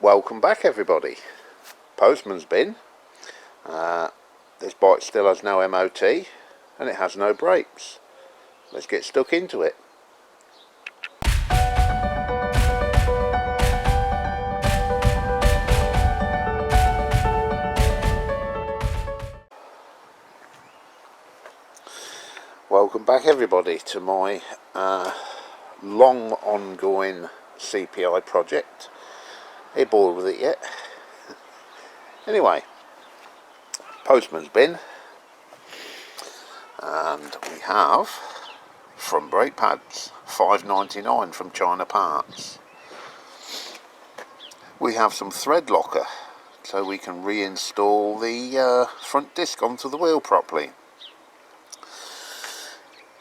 Welcome back everybody. Postman's bin. This bike still has no MOT and it has no brakes. Let's get stuck into it. Welcome back everybody to my long ongoing CPI project. Are you bored with it yet? Anyway, Postman's bin, and we have front brake pads, $5.99 from China Parts. We have some thread locker so we can reinstall the front disc onto the wheel properly.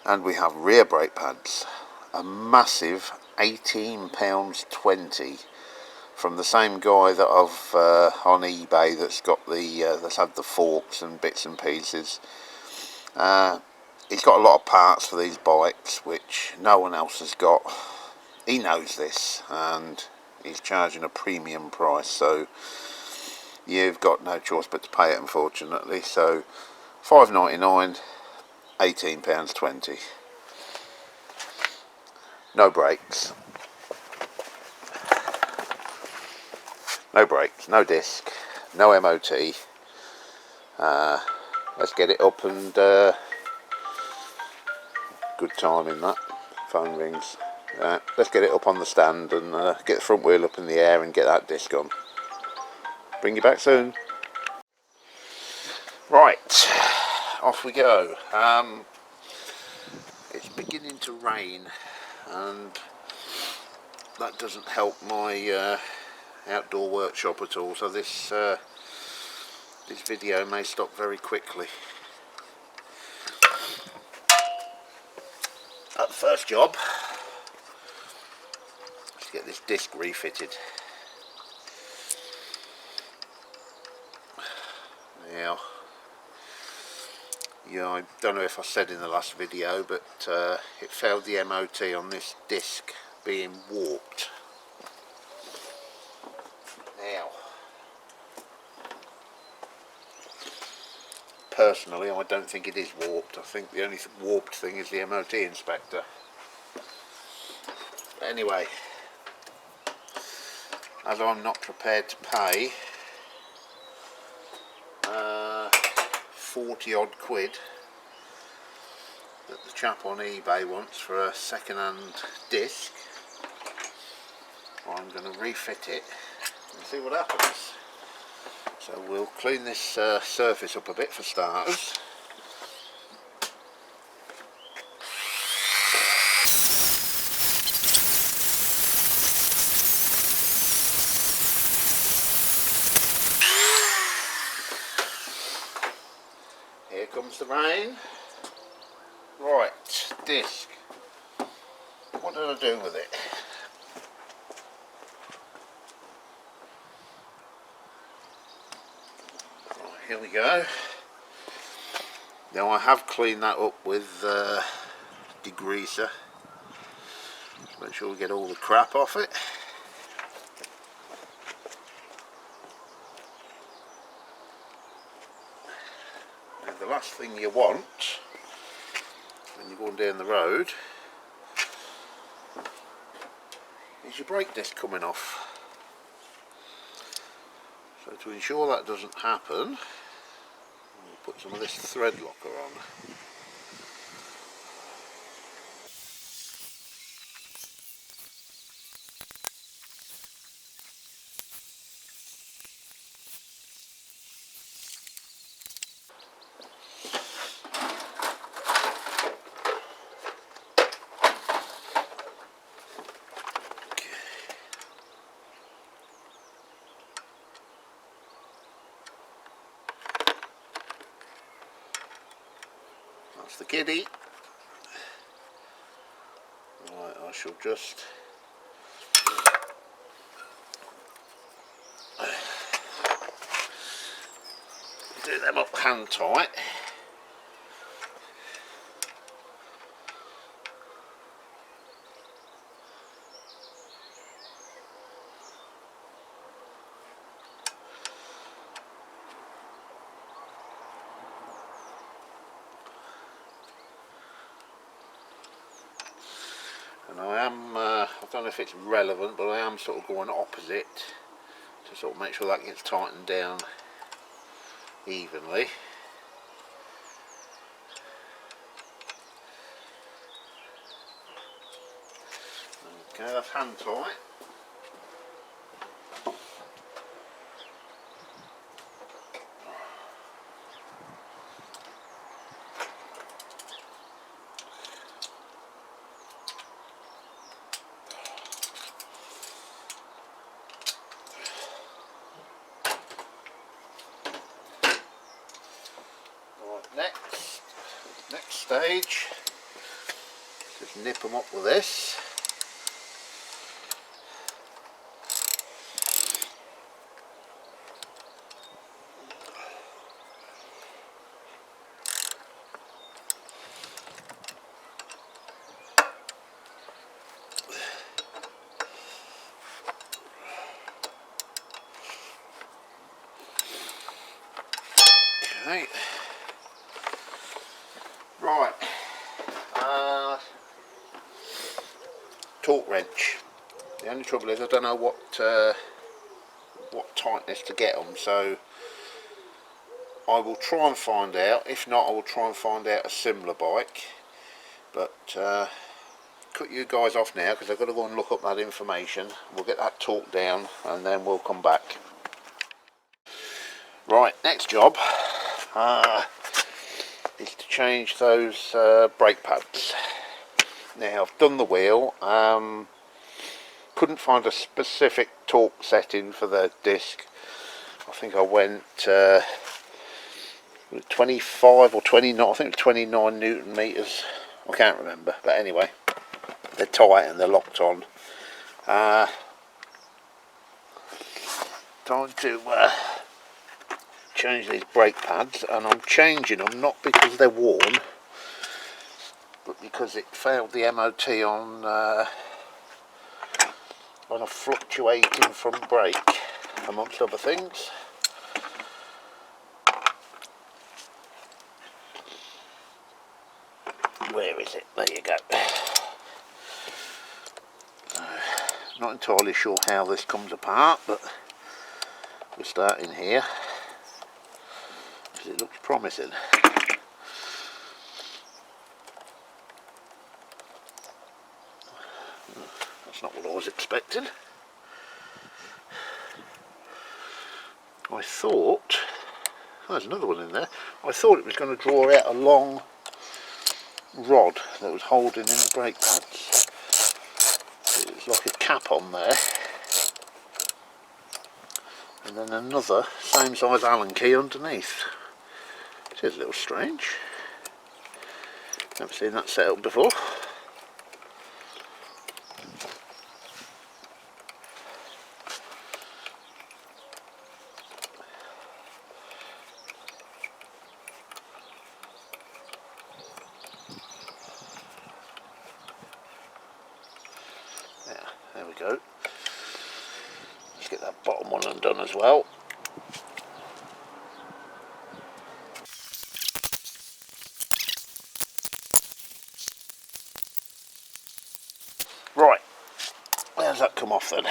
And we have rear brake pads, a massive £18.20 from the same guy that I've on eBay that's got the that's had the forks and bits and pieces. He's got a lot of parts for these bikes which no one else has got. He knows this and he's charging a premium price, so you've got no choice but to pay it, unfortunately. So £5.99, £18.20. No brakes. No brakes, no disc, no MOT. Let's get it up and good timing that. Phone rings. Let's get it up on the stand and get the front wheel up in the air and get that disc on. Bring you back soon. Right, off we go. It's beginning to rain and that doesn't help my outdoor workshop at all, so this video may stop very quickly. At the first job, let's get this disc refitted. Now, yeah, I don't know if I said in the last video, but it failed the MOT on this disc being warped. Now, personally, I don't think it is warped. I think the only warped thing is the MOT inspector. But anyway, as I'm not prepared to pay 40 odd quid that the chap on eBay wants for a second-hand disc, I'm going to refit it and see what happens. So we'll clean this surface up a bit for starters. Here comes the rain. Right, disc. What did I do with it? Here we go. Now I have cleaned that up with degreaser. Just make sure we get all the crap off it. And the last thing you want when you're going down the road is your brake disc coming off. So to ensure that doesn't happen, we'll put some of this thread locker on. That's the kiddie. Right, I shall just do them up hand tight. And I don't know if it's relevant, but I am sort of going opposite to sort of make sure that gets tightened down evenly. Okay, that's hand tight. Next stage, just nip them up with this. Okay. Right. Torque wrench. The only trouble is I don't know what tightness to get them, so I will try and find out. If not, I will try and find out a similar bike. But cut you guys off now because I've got to go and look up that information. We'll get that torque down and then we'll come back. Right, next job is to change those brake pads. Now I've done the wheel, couldn't find a specific torque setting for the disc. I think I went 25 or 29, I think it was 29 Newton meters, I can't remember, but anyway, they're tight and they're locked on. Time to change these brake pads, and I'm changing them not because they're worn, but because it failed the MOT on a fluctuating front brake, amongst other things. Where is it? There you go. Not entirely sure how this comes apart, but we're starting here because it looks promising. That's not what I was expecting. I thought, oh, there's another one in there. I thought it was going to draw out a long rod that was holding in the brake pads. It was like a cap on there, and then another same size Allen key underneath. It is a little strange. Never seen that set up before. There we go. Let's get that bottom one undone as well. Right, where's that come off then?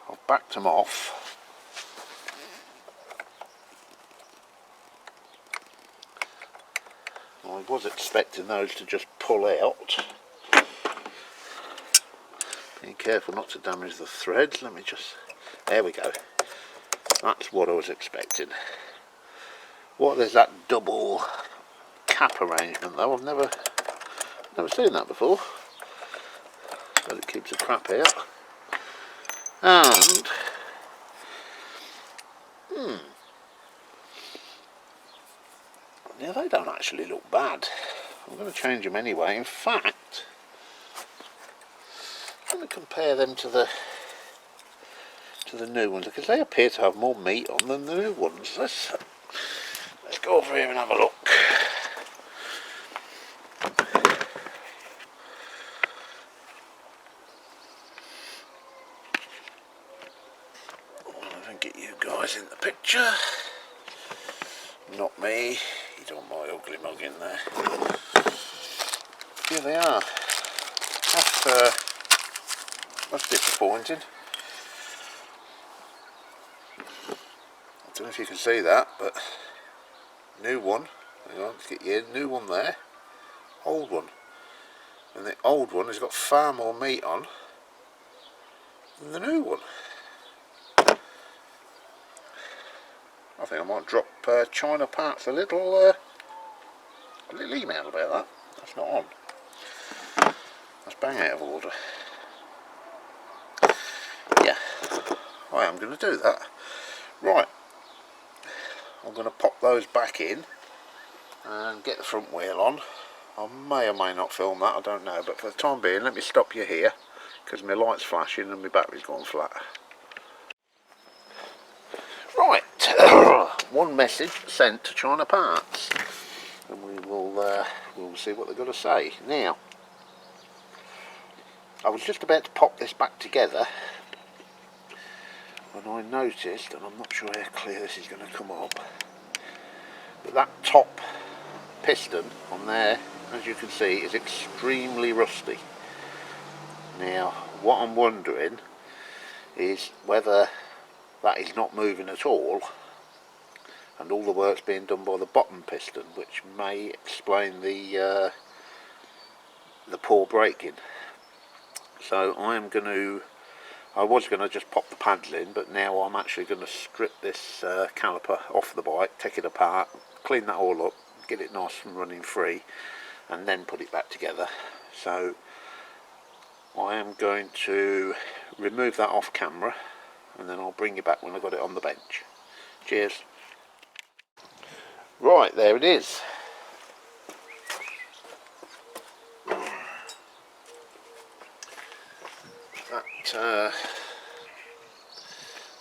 I've backed them off. I was expecting those to just pull out. Being careful not to damage the threads. Let me just, there we go. That's what I was expecting. What is that double cap arrangement though? I've never seen that before. But it keeps the crap out. And yeah, they don't actually look bad. I'm going to change them anyway. In fact, I'm going to compare them to the new ones because they appear to have more meat on than the new ones. Let's go over here and have a look. I can get you guys in the picture. Not me. You don't want my ugly mug in there. here they are. That's disappointing. I don't know if you can see that, but new one. Hang on, let's get you in. New one there. Old one. And the old one has got far more meat on than the new one. I think I might drop China Parts a little email about that. That's not on. That's bang out of order. Yeah, I am going to do that. Right, I'm going to pop those back in and get the front wheel on. I may or may not film that, I don't know, but for the time being, let me stop you here because my light's flashing and my battery's gone flat. Right, one message sent to China Parts, and we'll see what they've got to say. Now, I was just about to pop this back together when I noticed, and I'm not sure how clear this is going to come up, but that top piston on there, as you can see, is extremely rusty. Now, what I'm wondering is whether that is not moving at all and all the work's being done by the bottom piston, which may explain the poor braking. So I was going to just pop the pads in, but now I'm actually going to strip this caliper off the bike, take it apart, clean that all up, get it nice and running free, and then put it back together. So I am going to remove that off camera, and then I'll bring you back when I've got it on the bench. Cheers. Right, there it is.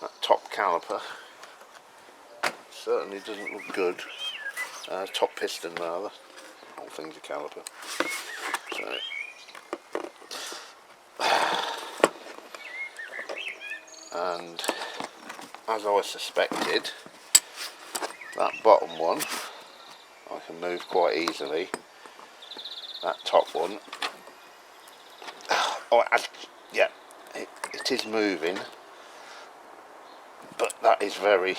That top caliper certainly doesn't look good. Top piston rather. Whole thing's a caliper. So, and as I suspected, that bottom one I can move quite easily. That top one, yeah, it is moving, but that is very,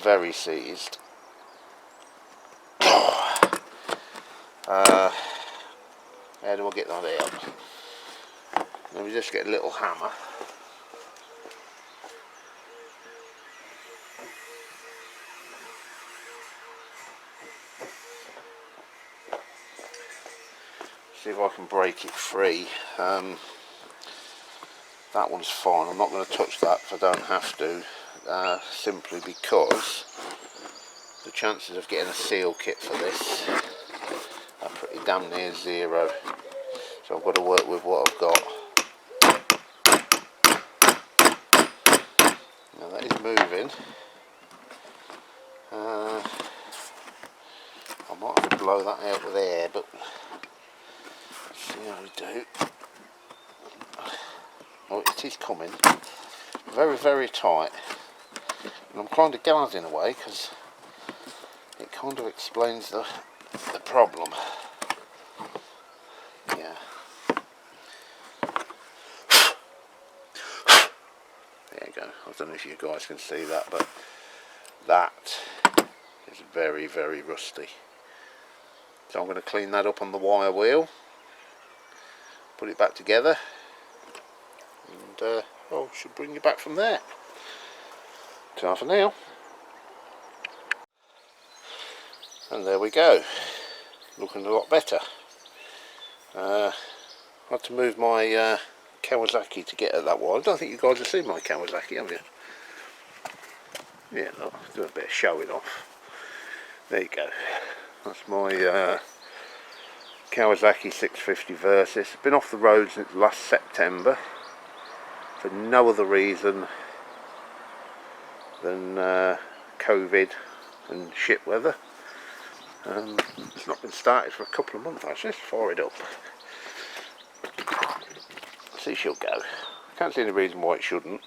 very seized. How do I get that out? Let me just get a little hammer. See if I can break it free. That one's fine. I'm not going to touch that if I don't have to, simply because the chances of getting a seal kit for this are pretty damn near zero. So I've got to work with what I've got. Now that is moving. I might have to blow that out with air, but let's see how we do. Oh, it is coming. Very, very tight. And I'm kind of glad in a way, because it kind of explains the problem. Yeah. There you go. I don't know if you guys can see that, but that is very, very rusty. So I'm going to clean that up on the wire wheel, put it back together, and should bring you back from there. Ta for now. And there we go, looking a lot better. I had to move my Kawasaki to get at that wire. I don't think you guys have seen my Kawasaki, have you? Yeah, no, do a bit of showing off. There you go. That's my Kawasaki 650 Versys. Been off the road since last September for no other reason than COVID and shit weather. It's not been started for a couple of months actually. Let's fire it up. See, she'll go. Can't see any reason why it shouldn't.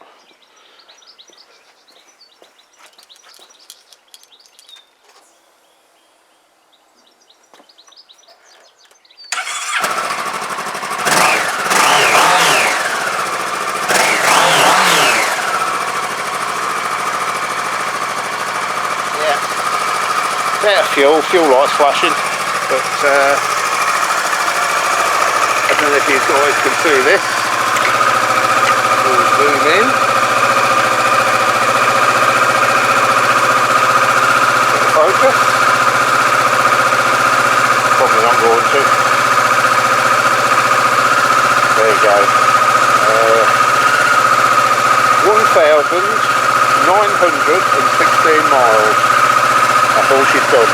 fuel lights flashing, but I don't know if you guys can see this. We'll zoom in. Focus. Probably not going to. There you go. 1,916 miles. That's all she's done.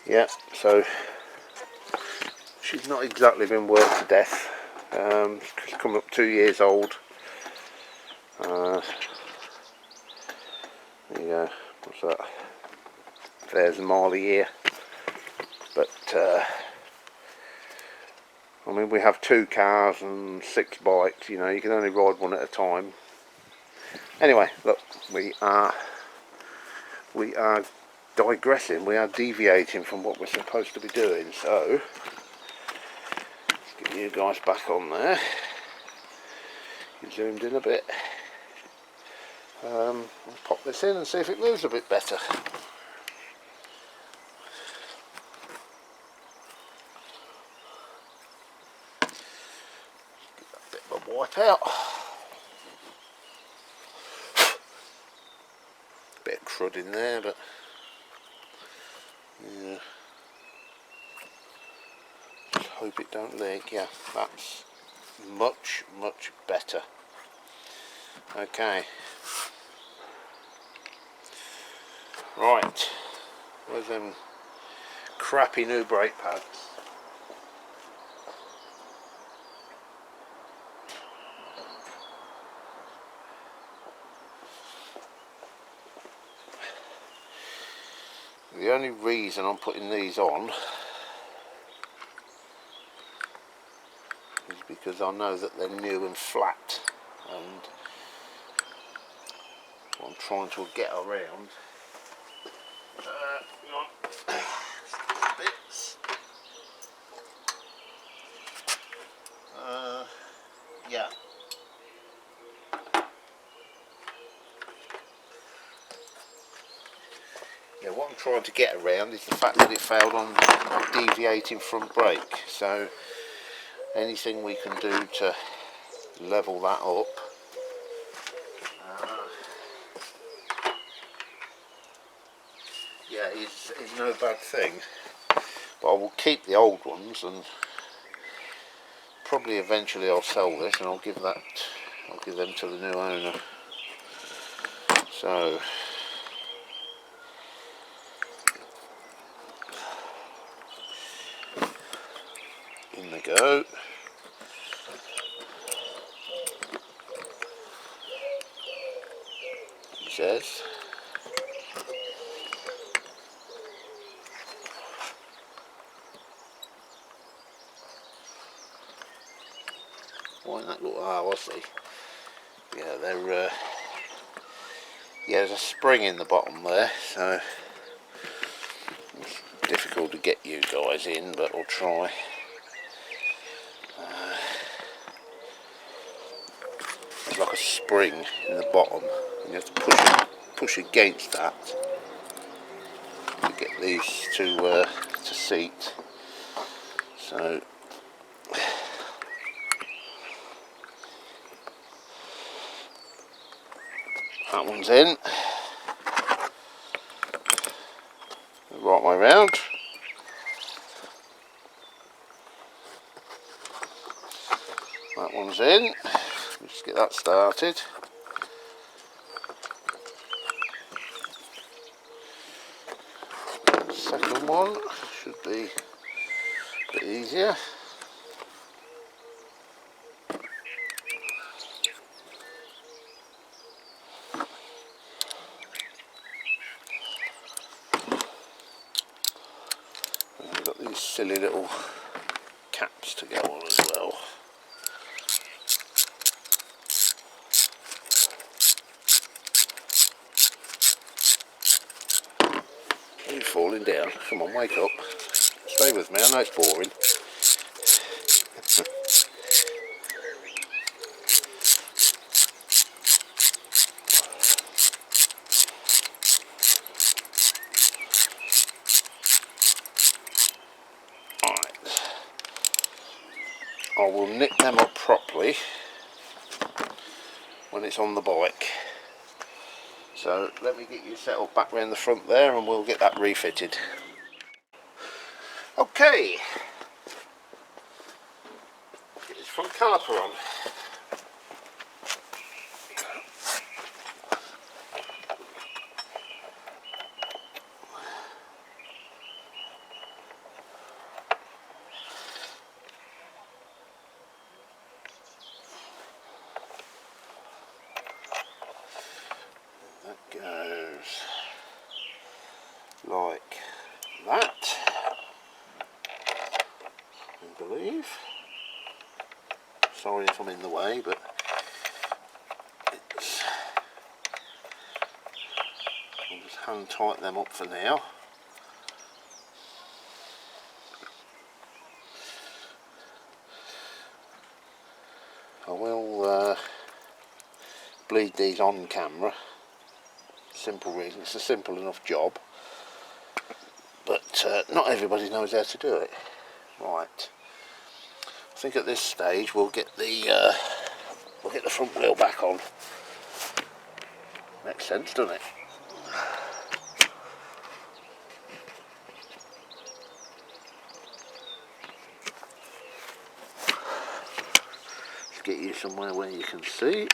Yeah, so she's not exactly been worked to death. She's coming up 2 years old. There you go. What's that? There's a mile a year. But I mean, we have 2 cars and 6 bikes. You know, you can only ride one at a time. Anyway, look, we are digressing. We are deviating from what we're supposed to be doing. So let's get you guys back on there. You zoomed in a bit. I'll pop this in and see if it moves a bit better. Get that bit of a wipe out. Bit of crud in there, but yeah. Just hope it don't leak. Yeah, that's much better. Okay. Right. Where's them crappy new brake pads? The only reason I'm putting these on is because I know that they're new and flat, and what I'm trying to get around bits. Yeah. Yeah, what I'm trying to get around is the fact that it failed on deviating front brake. So anything we can do to level that up, yeah, is no bad thing. But I will keep the old ones, and probably eventually I'll sell this and I'll give them to the new owner. So in they go. He says. Why not look? Ah, I see. Yeah, they're yeah, there's a spring in the bottom there, so it's difficult to get you guys in, but I'll try. There's like a spring in the bottom, and you have to push against that to get these to seat. So that one's in. The right way round. That one's in. Just get that started. Second one should be a bit easier. We've got these silly little caps to go on as well. Are you falling down? Come on, wake up. Stay with me, I know it's boring. I will knit them up properly when it's on the bike. So let me get you set up back round the front there and we'll get that refitted. Okay, get this front caliper on. That goes like that, I believe. Sorry if I'm in the way, but it's, I'll just hand tighten them up for now. I will bleed these on camera. Simple reason, it's a simple enough job, but not everybody knows how to do it. Right, I think at this stage we'll get the front wheel back on. Makes sense, doesn't it? Let's get you somewhere where you can see.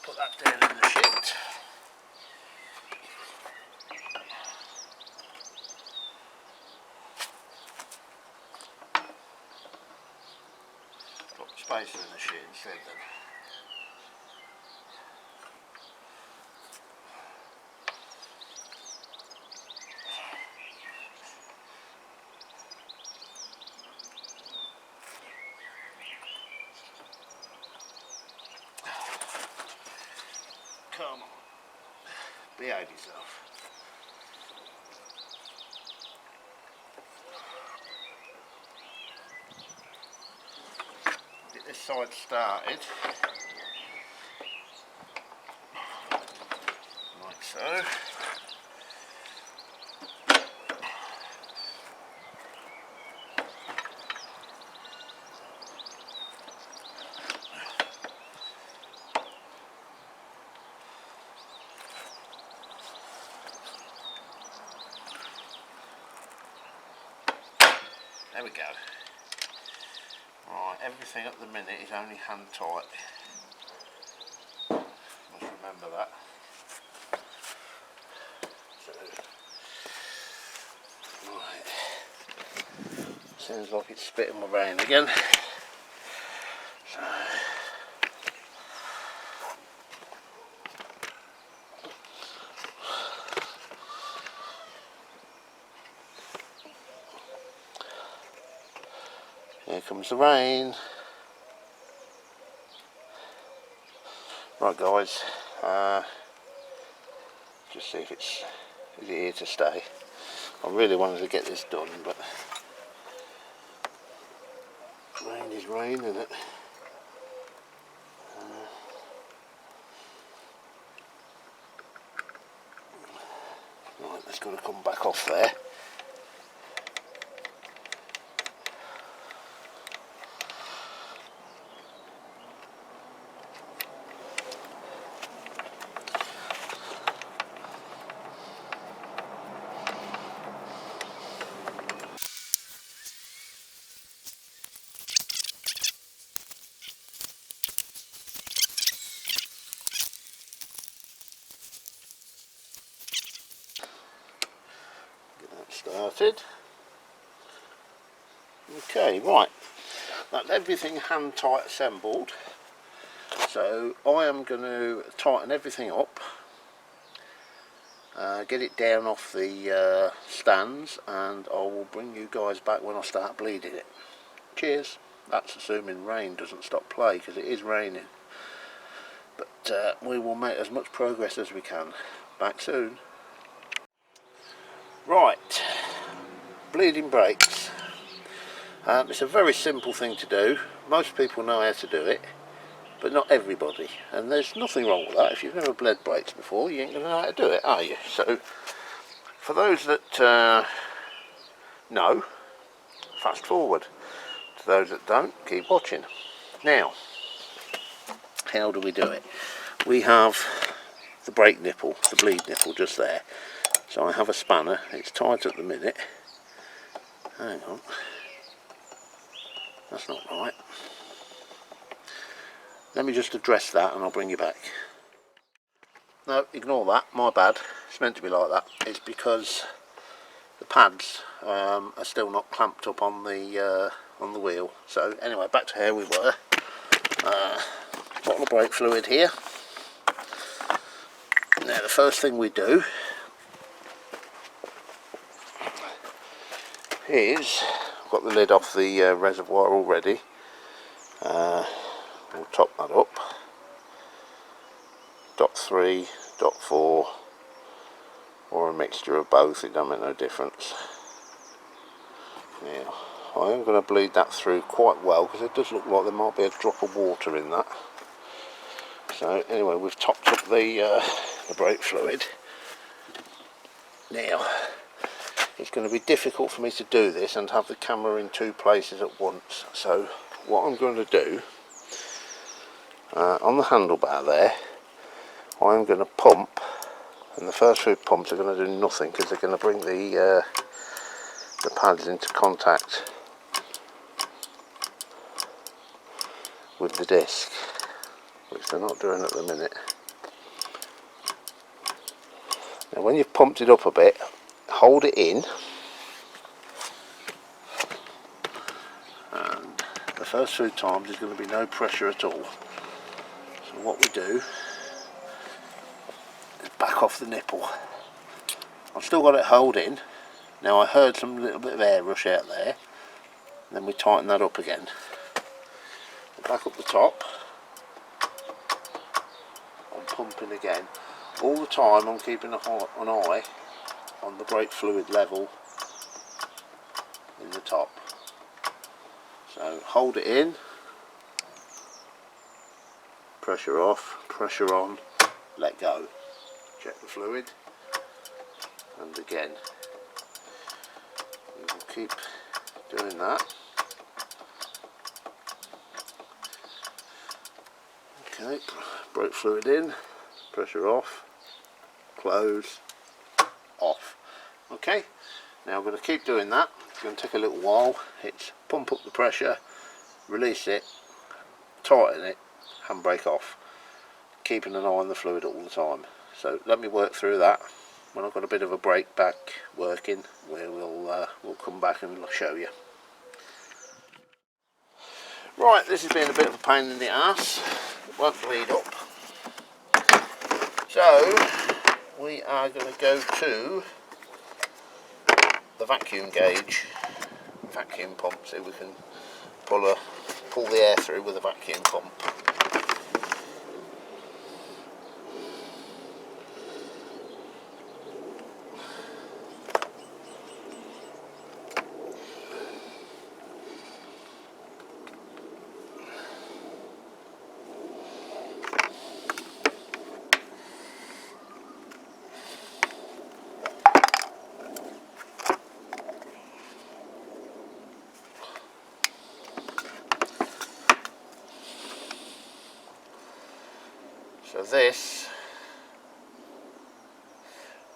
Put that down in the shit. Got the spacer in the shit instead then. Come on, behave yourself. Get this side started, like so. There we go. Right, everything at the minute is only hand tight. Must remember that. So, right. Seems like it's spitting my brain again. So, here comes the rain. Right guys, just see if is it here to stay. I really wanted to get this done, but rain is rain, isn't it? Right, that's got to come back off there. Started. Okay, right, that's everything hand tight assembled, so I am going to tighten everything up get it down off the stands, and I will bring you guys back when I start bleeding it. Cheers. That's assuming rain doesn't stop play, because it is raining. But we will make as much progress as we can. Back soon. Right, bleeding brakes. It's a very simple thing to do. Most people know how to do it, but not everybody. And there's nothing wrong with that. If you've never bled brakes before, you ain't going to know how to do it, are you? So, for those that know, fast forward. To those that don't, keep watching. Now, how do we do it? We have the brake nipple, the bleed nipple just there. So I have a spanner. It's tight at the minute. Hang on. That's not right. Let me just address that and I'll bring you back. No, ignore that, my bad. It's meant to be like that. It's because the pads are still not clamped up on the wheel. So anyway, back to how we were. Bottle of brake fluid here. Now the first thing we do is, I've got the lid off the reservoir already. We'll top that up. Dot 3, dot 4, or a mixture of both, it don't make no difference. Now, I am going to bleed that through quite well, because it does look like there might be a drop of water in that. So anyway, we've topped up the brake fluid. Now, it's going to be difficult for me to do this and have the camera in two places at once. So what I'm going to do, on the handlebar there, I'm going to pump, and the first few pumps are going to do nothing because they're going to bring the pads into contact with the disc, which they're not doing at the minute. Now when you've pumped it up a bit, hold it in, and the first few times there's going to be no pressure at all. So what we do is back off the nipple. I've still got it held in. Now I heard some little bit of air rush out there, and then we tighten that up again. Back up the top, I'm pumping again. All the time I'm keeping an eye on the brake fluid level in the top. So hold it in, pressure off, pressure on, let go. Check the fluid, and again. We will keep doing that. Okay, brake fluid in, pressure off, close, off. Okay, now I'm going to keep doing that. It's going to take a little while. It's pump up the pressure, release it, tighten it, handbrake off, keeping an eye on the fluid all the time. So let me work through that. When I've got a bit of a brake back working, we'll come back and show you. Right, this has been a bit of a pain in the ass. It won't bleed up. So we are going to go to the vacuum gauge, vacuum pump. See if we can pull the air through with a vacuum pump. So this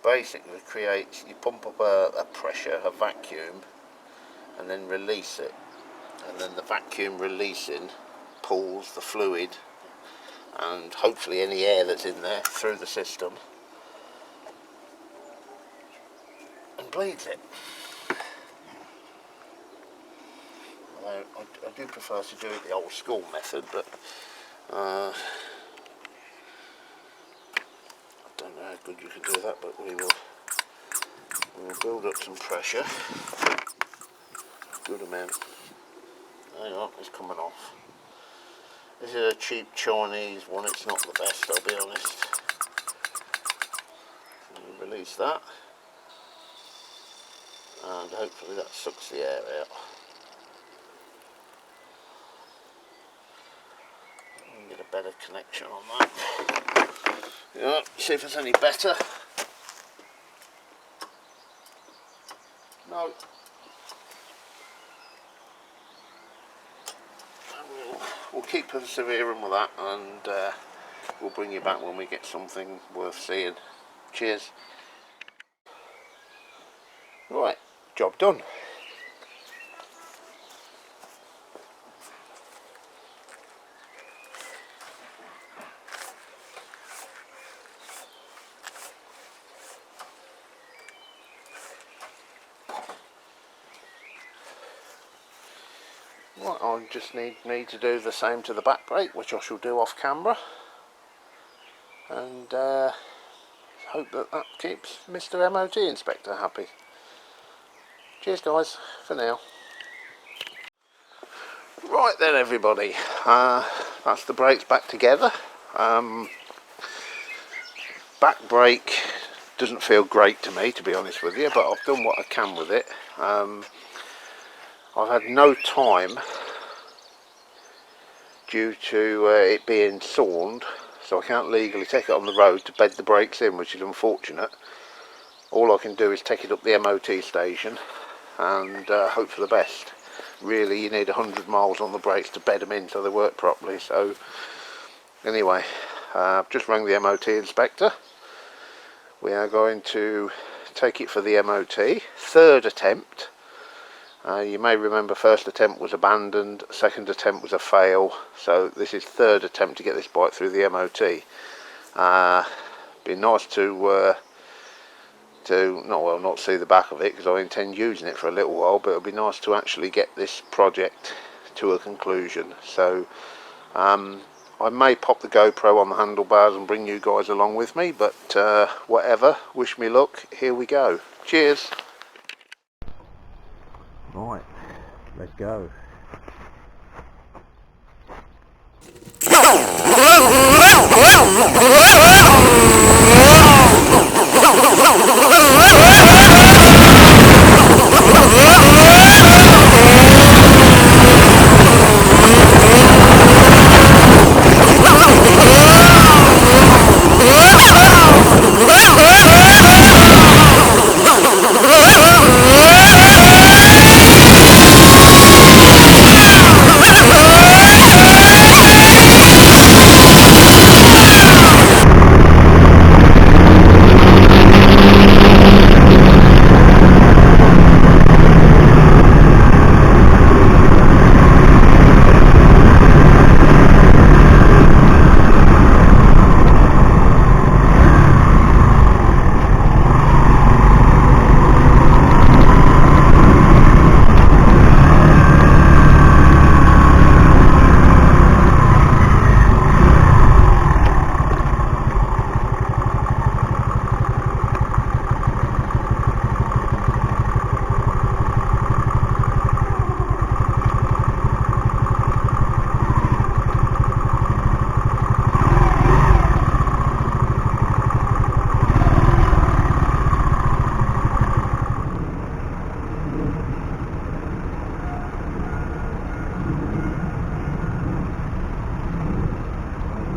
basically creates, you pump up a pressure, a vacuum, and then release it, and then the vacuum releasing pulls the fluid and hopefully any air that's in there through the system and bleeds it. Although I do prefer to do it the old school method, but I don't know how good you can do that, but we will build up some pressure. Good amount. Hang on, it's coming off. This is a cheap Chinese one, it's not the best, I'll be honest. We'll release that, and hopefully that sucks the air out. Get a better connection on that. Yeah, see if it's any better. No. We'll keep persevering with that, and we'll bring you back when we get something worth seeing. Cheers. Right, job done. Right, I just need to do the same to the back brake, which I shall do off camera, and hope that keeps Mr. MOT Inspector happy. Cheers guys, for now. Right then everybody, that's the brakes back together. Back brake doesn't feel great to me, to be honest with you, but I've done what I can with it. I've had no time due to it being sawned, so I can't legally take it on the road to bed the brakes in, which is unfortunate. All I can do is take it up the MOT station and hope for the best. Really, you need 100 miles on the brakes to bed them in so they work properly. So anyway, I've just rang the MOT inspector. We are going to take it for the MOT, third attempt. You may remember first attempt was abandoned, second attempt was a fail, so this is third attempt to get this bike through the MOT. Be nice to not see the back of it, because I intend using it for a little while, but it'll be nice to actually get this project to a conclusion. So I may pop the GoPro on the handlebars and bring you guys along with me, but whatever, wish me luck, here we go. Cheers. Right, let's go.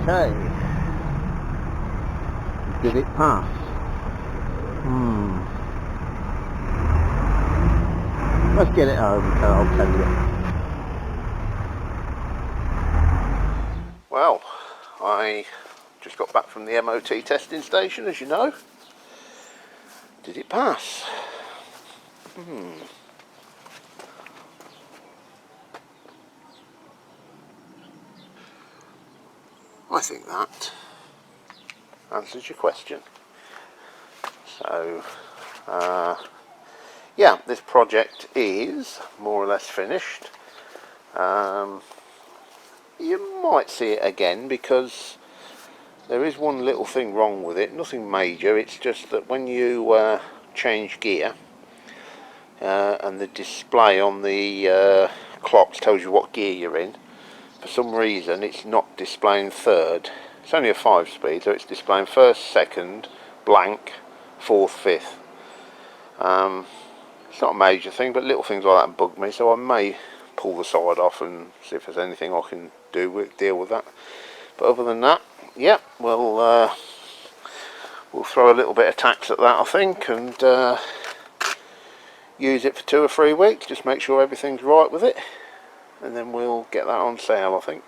Okay, did it pass? Let's get it home, I'll tell you. Well, I just got back from the MOT testing station, as you know. Did it pass? I think that answers your question. So, yeah, this project is more or less finished. You might see it again, because There is one little thing wrong with it, nothing major. It's just that when you change gear and the display on the clocks tells you what gear you're in, for some reason it's not displaying third. It's only a 5-speed, so it's displaying first, second, blank, fourth, fifth. It's not a major thing, but little things like that bug me, so I may pull the side off and see if there's anything I can do deal with that. But other than that, yeah, we'll throw a little bit of tax at that, I think, and use it for 2 or 3 weeks. Just make sure everything's right with it, and then we'll get that on sale, I think.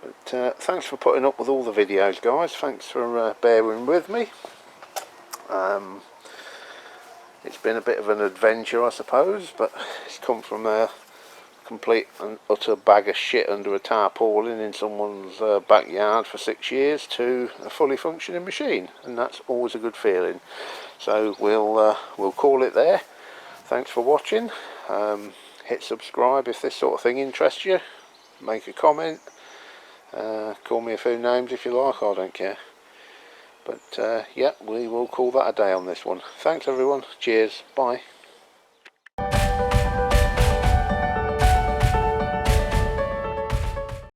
But thanks for putting up with all the videos, guys. Thanks for bearing with me. It's been a bit of an adventure, I suppose, but it's come from a complete and utter bag of shit under a tarpaulin in someone's backyard for 6 years to a fully functioning machine, and that's always a good feeling. So we'll call it there. Thanks for watching. Hit subscribe if this sort of thing interests you. Make a comment. Call me a few names if you like, I don't care. But yeah, we will call that a day on this one. Thanks everyone. Cheers. Bye.